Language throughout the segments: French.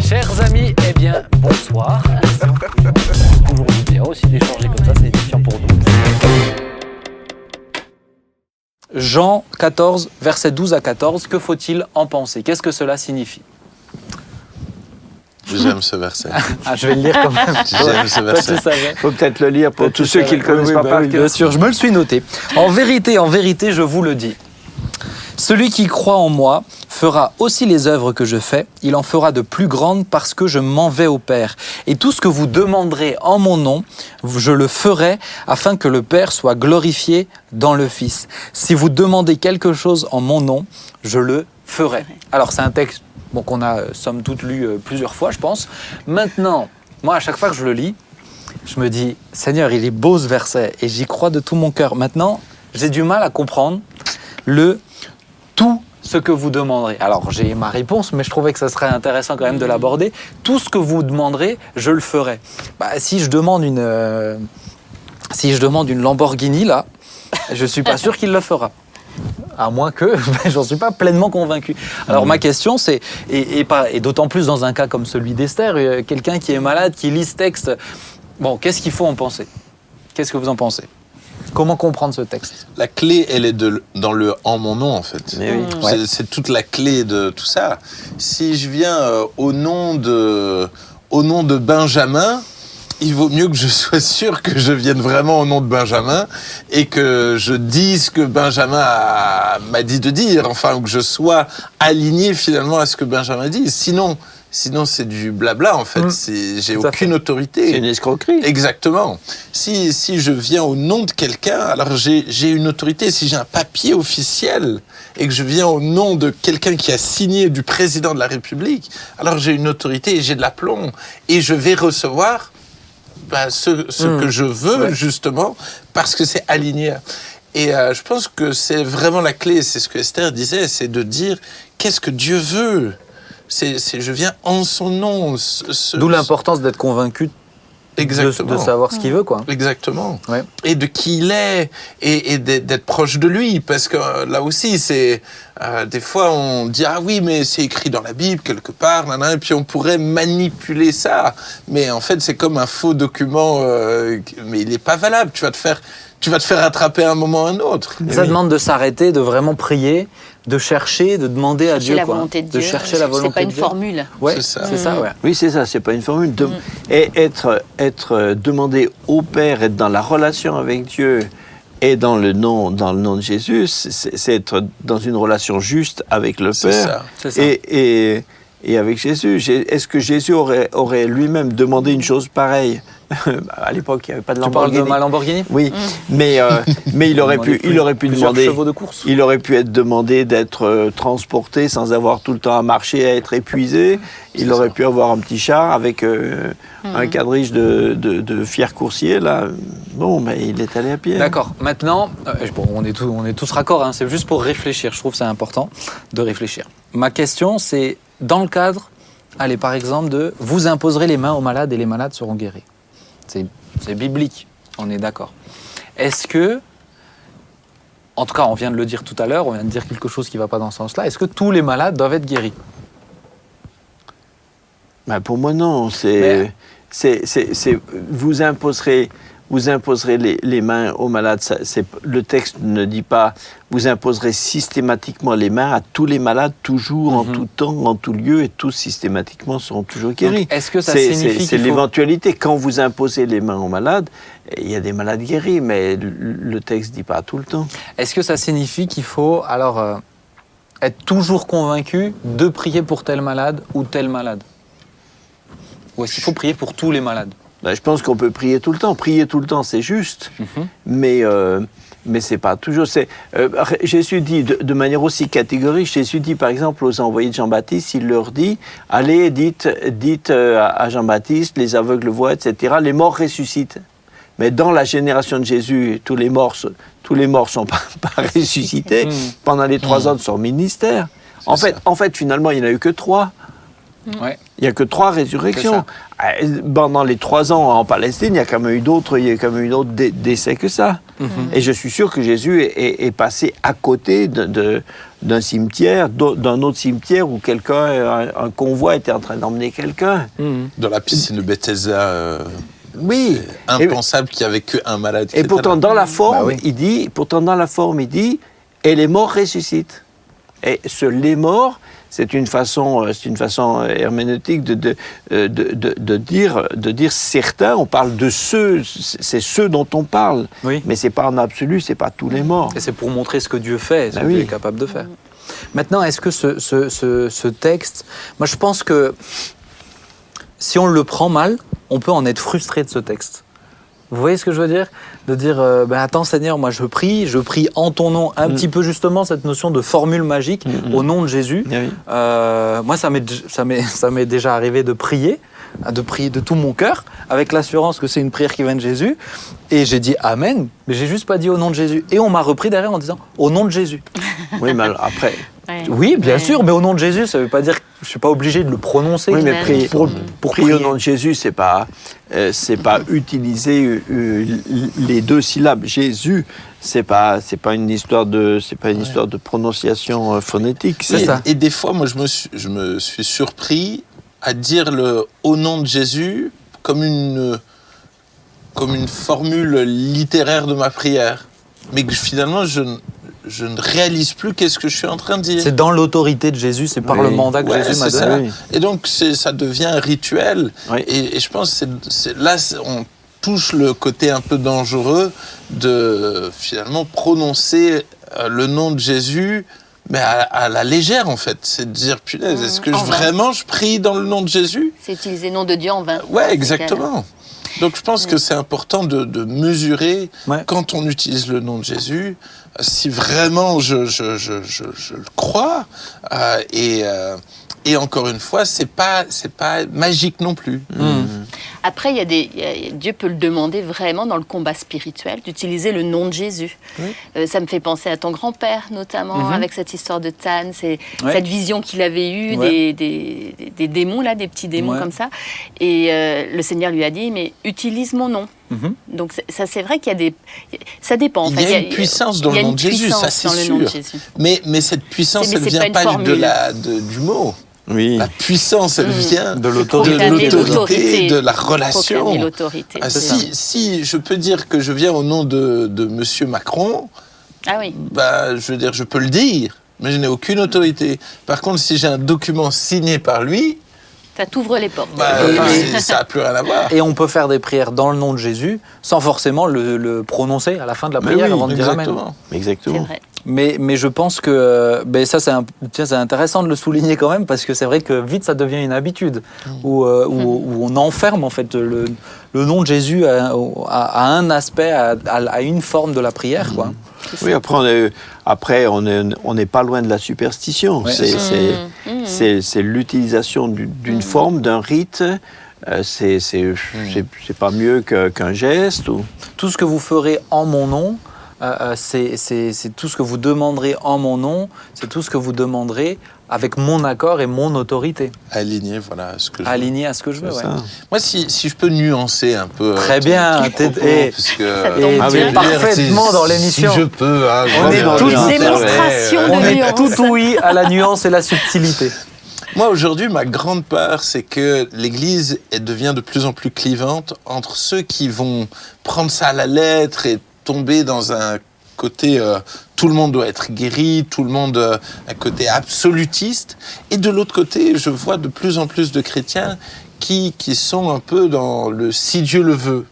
Chers amis, eh bien, bonsoir. Toujours bien aussi d'échanger comme ça, c'est édifiant pour nous. Jean 14, versets 12 à 14, que faut-il en penser? Qu'est-ce que cela signifie? J'aime ce verset. Ah, je vais le lire quand même. J'aime ce verset. Il faut peut-être le lire pour tous ceux qui ne le connaissent pas par cœur. Bien sûr, je me le suis noté. En vérité, je vous le dis. Celui qui croit en moi fera aussi les œuvres que je fais. Il en fera de plus grandes parce que je m'en vais au Père. Et tout ce que vous demanderez en mon nom, je le ferai afin que le Père soit glorifié dans le Fils. Si vous demandez quelque chose en mon nom, je le ferai. Alors c'est un texte qu'on a somme toute lu plusieurs fois, je pense. Maintenant, moi à chaque fois que je le lis, je me dis, Seigneur, il est beau ce verset et j'y crois de tout mon cœur. Maintenant, j'ai du mal à comprendre tout ce que vous demanderez. Alors, j'ai ma réponse, mais je trouvais que ça serait intéressant quand même de l'aborder. Tout ce que vous demanderez, je le ferai. Si je demande une Lamborghini, là, je ne suis pas sûr qu'il le fera. À moins que, j'en suis pas pleinement convaincu. Alors, ma question, c'est, et d'autant plus dans un cas comme celui d'Esther, quelqu'un qui est malade, qui lit ce texte, qu'est-ce qu'il faut en penser? Qu'est-ce que vous en pensez? Comment comprendre ce texte? La clé, elle est dans le « en mon nom », en fait. Oui. C'est toute la clé de tout ça. Si je viens au nom de Benjamin, il vaut mieux que je sois sûr que je vienne vraiment au nom de Benjamin et que je dise ce que Benjamin m'a dit de dire, ou que je sois aligné finalement à ce que Benjamin dit. Sinon, c'est du blabla, en fait. J'ai aucune autorité. C'est une escroquerie. Exactement. Si je viens au nom de quelqu'un, alors j'ai une autorité. Si j'ai un papier officiel et que je viens au nom de quelqu'un qui a signé du président de la République, alors j'ai une autorité et j'ai de l'aplomb. Et je vais recevoir ce que je veux, justement, parce que c'est aligné. Et je pense que c'est vraiment la clé. C'est ce que Esther disait, c'est de dire qu'est-ce que Dieu veut. Je viens en son nom. D'où l'importance d'être convaincu de savoir ce qu'il veut, quoi. Exactement. Ouais. Et de qui il est, et d'être proche de lui. Parce que là aussi, des fois, on dit « Ah oui, mais c'est écrit dans la Bible, quelque part, », et puis on pourrait manipuler ça. Mais en fait, c'est comme un faux document, mais il n'est pas valable. Tu vas te faire attraper à un moment ou à un autre. Ça demande de s'arrêter, de vraiment prier, de chercher, de demander à Dieu. La volonté de Dieu. Chercher la volonté de Dieu. C'est pas une formule. Ouais, c'est ça. Ouais. Oui, c'est ça, c'est pas une formule. Et être demandé au Père, être dans la relation avec Dieu et dans le nom de Jésus, c'est être dans une relation juste avec le Père. C'est ça. Et avec Jésus. Est-ce que Jésus aurait lui-même demandé une chose pareille? À l'époque, il n'y avait pas de Lamborghini. Tu parles de ma Lamborghini? Oui, mais il aurait pu demander. Chevaux de course. Il aurait pu être demandé d'être transporté sans avoir tout le temps à marcher, à être épuisé. Il aurait pu avoir un petit char avec un quadrige de fiers coursiers là. Bon, mais il est allé à pied. D'accord. Maintenant, on est tous raccords. Hein, c'est juste pour réfléchir. Je trouve que c'est important de réfléchir. Ma question, c'est dans le cadre, par exemple, de vous imposerez les mains aux malades et les malades seront guéris. C'est biblique, on est d'accord. Est-ce que, en tout cas, on vient de le dire tout à l'heure, on vient de dire quelque chose qui ne va pas dans ce sens-là, est-ce que tous les malades doivent être guéris? Pour moi, non. Vous imposerez les mains aux malades. Le texte ne dit pas vous imposerez systématiquement les mains à tous les malades, toujours, en tout temps, en tout lieu, et tous systématiquement seront toujours guéris. Donc, est-ce que ça signifie c'est l'éventualité. Quand vous imposez les mains aux malades, il y a des malades guéris, mais le texte ne dit pas tout le temps. Est-ce que ça signifie qu'il faut alors être toujours convaincu de prier pour tel malade ou tel malade? Ou est-ce qu'il faut prier pour tous les malades? Je pense qu'on peut prier tout le temps. Prier tout le temps, c'est juste, mais c'est pas toujours. Jésus dit de manière aussi catégorique. Jésus dit par exemple aux envoyés de Jean-Baptiste, il leur dit allez, dites à Jean-Baptiste, les aveugles voient, etc. Les morts ressuscitent. Mais dans la génération de Jésus, tous les morts sont pas ressuscités pendant les 3 ans de son ministère. En fait, finalement, il n'y en a eu que 3. Ouais. Il n'y a que 3 résurrections. Pendant les 3 ans en Palestine, il y a quand même eu d'autres décès que ça. Et je suis sûr que Jésus est passé à côté d'un cimetière, d'un autre cimetière où un convoi était en train d'emmener quelqu'un. Dans la piscine de Bethesda, Oui. c'est impensable qu'il n'y avait qu'un malade. Et pourtant, dans la forme, oui. il dit, et les morts ressuscitent. Et les morts, c'est une façon herméneutique de dire certains. On parle de ceux, c'est ceux dont on parle. Oui. Mais c'est pas en absolu, c'est pas tous les morts. Et c'est pour montrer ce que Dieu fait, ce que oui. Dieu est capable de faire. Maintenant, est-ce que ce texte... Moi, je pense que si on le prend mal, on peut en être frustré de ce texte. Vous voyez ce que je veux dire ? De dire, attends Seigneur, moi je prie en ton nom, un petit peu justement cette notion de formule magique, au nom de Jésus. Oui. Moi, ça m'est déjà arrivé de prier de tout mon cœur, avec l'assurance que c'est une prière qui vient de Jésus. Et j'ai dit Amen, mais j'ai juste pas dit au nom de Jésus. Et on m'a repris derrière en disant au nom de Jésus. Oui, mais après... Oui, bien sûr, mais au nom de Jésus, ça veut pas dire que je suis pas obligé de le prononcer. Oui, mais prier prier au nom de Jésus, c'est pas utiliser les 2 syllabes. Jésus, c'est pas une histoire de prononciation phonétique. C'est ça. Et des fois, moi, je me suis surpris à dire au nom de Jésus comme une formule littéraire de ma prière, mais que finalement je ne réalise plus qu'est-ce que je suis en train de dire. C'est dans l'autorité de Jésus, c'est par le mandat que Jésus m'a donné. Et donc ça devient un rituel. Oui. Et je pense que là, on touche le côté un peu dangereux de finalement prononcer le nom de Jésus, mais à la légère en fait. C'est de dire, punaise, est-ce que vraiment je prie dans le nom de Jésus ? C'est utiliser le nom de Dieu en vain. Ouais, exactement. Donc je pense que c'est important de mesurer quand on utilise le nom de Jésus, si vraiment je le crois, et encore une fois, c'est pas magique non plus. Après, Dieu peut le demander vraiment dans le combat spirituel, d'utiliser le nom de Jésus. Oui. Ça me fait penser à ton grand-père, notamment, avec cette histoire de Tan, cette vision qu'il avait eue des démons, là, des petits démons comme ça. Et le Seigneur lui a dit, mais utilise mon nom. Donc ça, c'est vrai qu'il y a ça dépend. Il y a une puissance dans le nom de Jésus, ça c'est sûr. Mais cette puissance, elle ne vient pas du mot. Oui. La puissance, elle vient de l'autorité, de la relation. Si je peux dire que je viens au nom de Monsieur Macron, je veux dire, je peux le dire, mais je n'ai aucune autorité. Par contre, si j'ai un document signé par lui, ça t'ouvre les portes. Ça n'a plus rien à voir. Et on peut faire des prières dans le nom de Jésus sans forcément le prononcer à la fin de la prière avant de dire Amen. Exactement. C'est vrai. Mais je pense que ça, c'est intéressant de le souligner quand même, parce que c'est vrai que vite, ça devient une habitude, où on enferme en fait le nom de Jésus à un aspect, à une forme de la prière, quoi. Oui, après, on n'est pas loin de la superstition. Ouais. C'est l'utilisation d'une forme, d'un rite. C'est pas mieux qu'un geste. Tout ce que vous ferez en mon nom, c'est tout ce que vous demanderez en mon nom, c'est tout ce que vous demanderez avec mon accord et mon autorité. Aligné, voilà, à ce que je veux. Aligné à ce que je veux, ouais. Moi, si je peux nuancer un peu... Très bien, t'es parfaitement dans l'émission. Si je peux... on est toute démonstration de nuance. On est tout ouïe à la nuance et la subtilité. Moi, aujourd'hui, ma grande peur, c'est que l'Église devient de plus en plus clivante entre ceux qui vont prendre ça à la lettre et tomber dans un côté tout le monde doit être guéri, tout le monde un côté absolutiste, et de l'autre côté, je vois de plus en plus de chrétiens qui sont un peu dans le si Dieu le veut,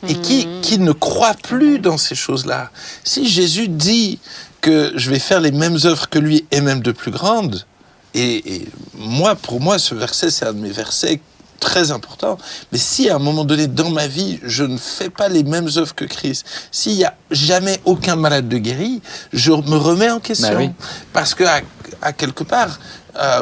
et qui ne croient plus dans ces choses-là. Si Jésus dit que je vais faire les mêmes œuvres que lui et même de plus grandes, et pour moi, ce verset, c'est un de mes versets très important, mais si à un moment donné dans ma vie, je ne fais pas les mêmes œuvres que Christ, s'il n'y a jamais aucun malade de guéri, je me remets en question. Parce que, à quelque part,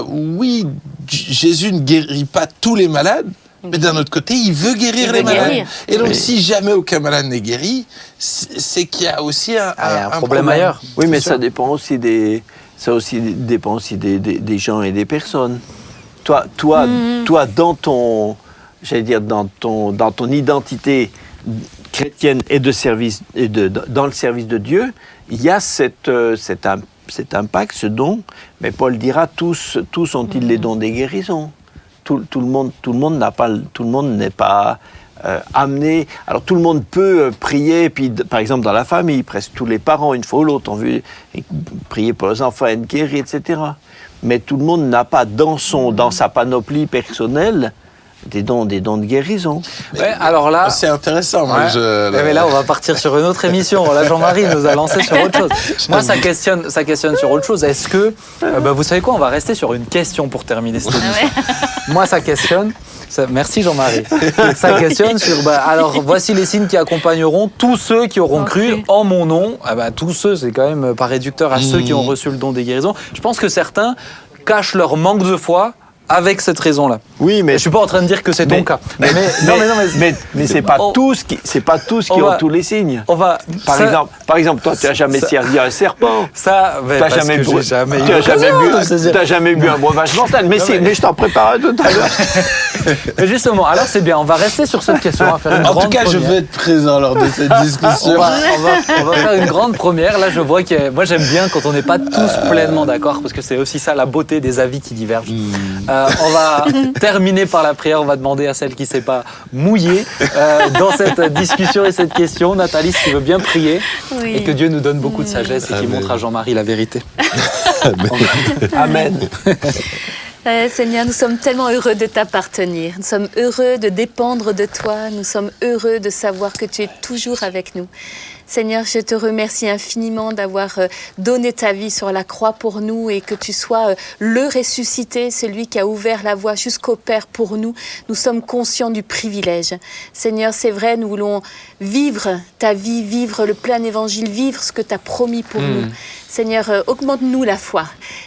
oui, Jésus ne guérit pas tous les malades, mais d'un autre côté, il veut guérir les malades. Et donc, si jamais aucun malade n'est guéri, c'est qu'il y a aussi un problème ailleurs. Oui, mais ça dépend aussi des gens et des personnes. Toi, dans ton, j'allais dire, dans ton identité chrétienne et de service, dans le service de Dieu, il y a cet impact, ce don. Mais Paul dira, tous ont-ils les dons des guérisons. Tout le monde n'est pas amené. Alors tout le monde peut prier, puis par exemple dans la famille, presque tous les parents, une fois ou l'autre, ont vu prier pour les enfants, être guéris, etc. Mais tout le monde n'a pas dans sa panoplie personnelle des dons de guérison. Ouais, alors là, c'est intéressant. Moi, mais là, on va partir sur une autre émission. Là, Jean-Marie nous a lancé sur autre chose. Moi, ça questionne sur autre chose. Est-ce que, vous savez quoi, on va rester sur une question pour terminer cette émission. Moi, ça questionne. Merci Jean-Marie. Ça questionne sur, alors voici les signes qui accompagneront tous ceux qui auront cru en mon nom. Tous ceux, c'est quand même pas réducteur à ceux qui ont reçu le don des guérisons. Je pense que certains cachent leur manque de foi avec cette raison-là. Oui, mais je suis pas en train de dire que c'est ton cas. Mais c'est pas tous qui ont tous les signes. Par exemple, toi, tu n'as jamais servi un serpent. Ça, tu n'as jamais bu un breuvage mortel. Mais je t'en prépare un tout à l'heure. Mais justement, alors c'est bien. On va rester sur cette question. On va faire une en grande tout cas, première. je vais être présent lors de cette discussion. on va faire une grande première. Là, je vois que moi, j'aime bien quand on n'est pas tous pleinement d'accord, parce que c'est aussi ça la beauté des avis qui divergent. On va terminer par la prière. On va demander à celle qui ne s'est pas mouillée dans cette discussion et cette question. Nathalie, si tu veux bien prier, et que Dieu nous donne beaucoup de sagesse et qu'il montre à Jean-Marie la vérité. Amen. Seigneur, nous sommes tellement heureux de t'appartenir. Nous sommes heureux de dépendre de toi. Nous sommes heureux de savoir que tu es toujours avec nous. Seigneur, je te remercie infiniment d'avoir donné ta vie sur la croix pour nous et que tu sois le ressuscité, celui qui a ouvert la voie jusqu'au Père pour nous. Nous sommes conscients du privilège. Seigneur, c'est vrai, nous voulons vivre ta vie, vivre le plein évangile, vivre ce que tu as promis pour nous. Seigneur, augmente-nous la foi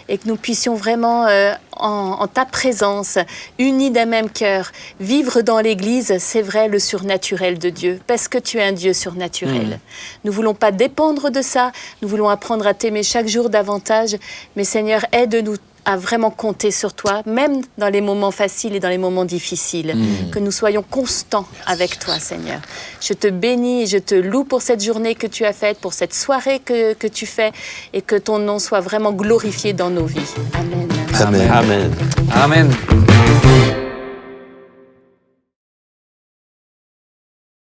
et que nous puissions vraiment, en ta présence, unis d'un même cœur, vivre dans l'Église, c'est vrai, le surnaturel de Dieu, parce que tu es un Dieu surnaturel. Nous ne voulons pas dépendre de ça, nous voulons apprendre à t'aimer chaque jour davantage, mais Seigneur, aide-nous à vraiment compter sur toi, même dans les moments faciles et dans les moments difficiles, que nous soyons constants avec toi, Seigneur. Je te bénis et je te loue pour cette journée que tu as faite, pour cette soirée que tu fais, et que ton nom soit vraiment glorifié dans nos vies. Amen. Amen. Amen. Amen.